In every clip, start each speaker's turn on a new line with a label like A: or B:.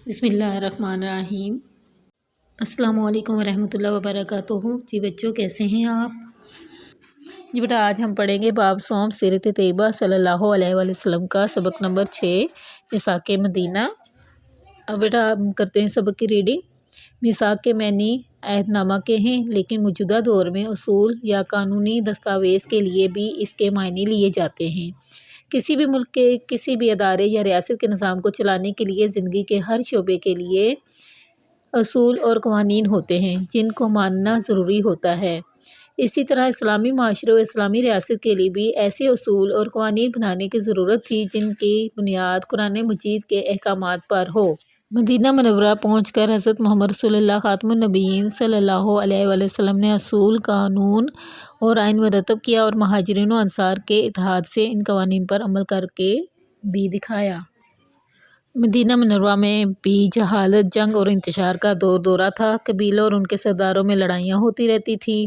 A: بسم اللہ الرحمن الرحیم۔ السلام علیکم ورحمۃ اللہ وبرکاتہ۔ جی بچوں، کیسے ہیں آپ؟ جی بیٹا، آج ہم پڑھیں گے باب صوم سیرت طیبہ صلی اللہ علیہ وآلہ وسلم کا سبق نمبر 6 میثاق مدینہ۔ اب بیٹا ہم کرتے ہیں سبق کی ریڈنگ۔ میثاق کے معنی عہد نامہ کے ہیں، لیکن موجودہ دور میں اصول یا قانونی دستاویز کے لیے بھی اس کے معنی لیے جاتے ہیں۔ کسی بھی ملک کے کسی بھی ادارے یا ریاست کے نظام کو چلانے کے لیے زندگی کے ہر شعبے کے لیے اصول اور قوانین ہوتے ہیں جن کو ماننا ضروری ہوتا ہے۔ اسی طرح اسلامی معاشرے اور اسلامی ریاست کے لیے بھی ایسے اصول اور قوانین بنانے کی ضرورت تھی جن کی بنیاد قرآن مجید کے احکامات پر ہو۔ مدینہ منورہ پہنچ کر حضرت محمد رسول اللہ خاتم النبیین صلی اللہ علیہ وآلہ وسلم نے اصول، قانون اور آئین مرتب کیا اور مہاجرین و انصار کے اتحاد سے ان قوانین پر عمل کر کے بھی دکھایا۔ مدینہ منورہ میں بھی جہالت، جنگ اور انتشار کا دورہ تھا۔ قبیلوں اور ان کے سرداروں میں لڑائیاں ہوتی رہتی تھیں۔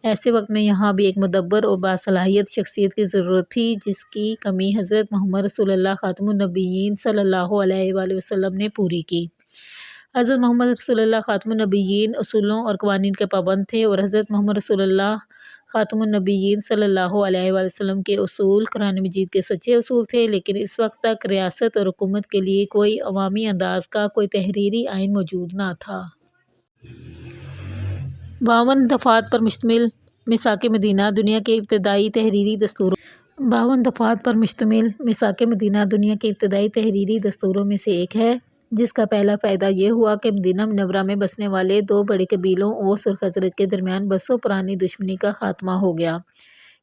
A: ایسے وقت میں یہاں بھی ایک مدبر اور باصلاحیت شخصیت کی ضرورت تھی جس کی کمی حضرت محمد رسول اللہ خاتم النبیین صلی اللہ علیہ وآلہ وسلم نے پوری کی۔ حضرت محمد رسول اللہ خاتم النبیین اصولوں اور قوانین کے پابند تھے اور حضرت محمد رسول اللہ خاتم النبیین صلی اللہ علیہ وآلہ وسلم کے اصول قرآن مجید کے سچے اصول تھے، لیکن اس وقت تک ریاست اور حکومت کے لیے کوئی عوامی انداز کا کوئی تحریری آئین موجود نہ تھا۔ 52 دفعات پر مشتمل میثاق مدینہ دنیا کے ابتدائی تحریری دستوروں 52 دفعات پر مشتمل میثاق مدینہ دنیا کے ابتدائی تحریری دستوروں میں سے ایک ہے، جس کا پہلا فائدہ یہ ہوا کہ مدینہ منورہ میں بسنے والے دو بڑے قبیلوں اوس اور خزرج کے درمیان برسوں پرانی دشمنی کا خاتمہ ہو گیا۔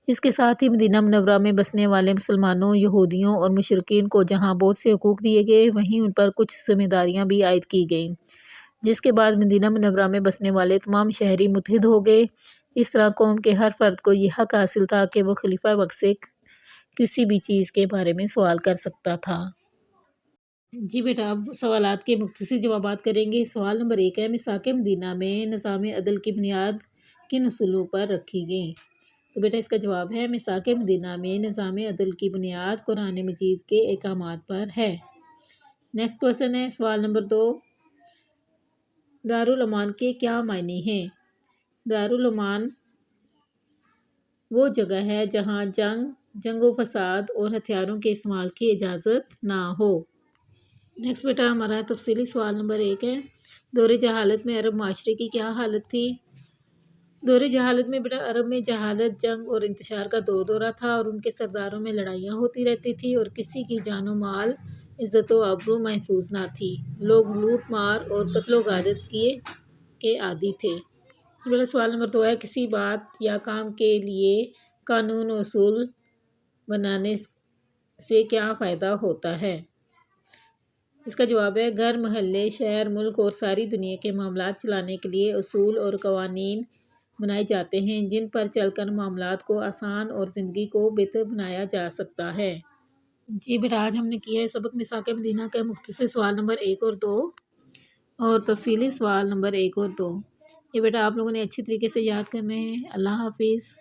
A: اس کے ساتھ ہی مدینہ منورہ میں بسنے والے مسلمانوں، یہودیوں اور مشرکین کو جہاں بہت سے حقوق دیے گئے، وہیں ان پر کچھ ذمہ داریاں بھی عائد کی گئیں، جس کے بعد مدینہ منورہ میں بسنے والے تمام شہری متحد ہو گئے۔ اس طرح قوم کے ہر فرد کو یہ حق حاصل تھا کہ وہ خلیفہ وقت سے کسی بھی چیز کے بارے میں سوال کر سکتا تھا۔ جی بیٹا، اب سوالات کے مختصر جوابات کریں گے۔ سوال نمبر 1 ہے، میثاق مدینہ میں نظام عدل کی بنیاد کن اصولوں پر رکھی گئی؟ تو بیٹا اس کا جواب ہے، میثاق مدینہ میں نظام عدل کی بنیاد قرآن مجید کے احکامات پر ہے۔ نیکسٹ کویسچن ہے، سوال نمبر 2، دارالامان کے کیا معنی ہیں؟ دارالامان وہ جگہ ہے جہاں جنگ و فساد اور ہتھیاروں کے استعمال کی اجازت نہ ہو۔ نیکسٹ بیٹا ہمارا تفصیلی سوال نمبر 1 ہے، دور جہالت میں عرب معاشرے کی کیا حالت تھی؟ دور جہالت میں بیٹا عرب میں جہالت، جنگ اور انتشار کا دورہ تھا اور ان کے سرداروں میں لڑائیاں ہوتی رہتی تھی اور کسی کی جان و مال، عزت و آبرو محفوظ نہ تھی۔ لوگ لوٹ مار اور قتل و غارت کے عادی تھے۔ بیٹا سوال نمبر 2 ہے، کسی بات یا کام کے لیے قانون و اصول بنانے سے کیا فائدہ ہوتا ہے؟ اس کا جواب ہے، گھر، محلے، شہر، ملک اور ساری دنیا کے معاملات چلانے کے لیے اصول اور قوانین بنائے جاتے ہیں جن پر چل کر معاملات کو آسان اور زندگی کو بہتر بنایا جا سکتا ہے۔ جی بیٹا آج ہم نے کیا ہے سبق میثاق مدینہ کا مختصر سوال نمبر 1 اور 2 اور تفصیلی سوال نمبر 1 اور 2۔ یہ بیٹا آپ لوگوں نے اچھی طریقے سے یاد کرنے ہیں۔ اللہ حافظ۔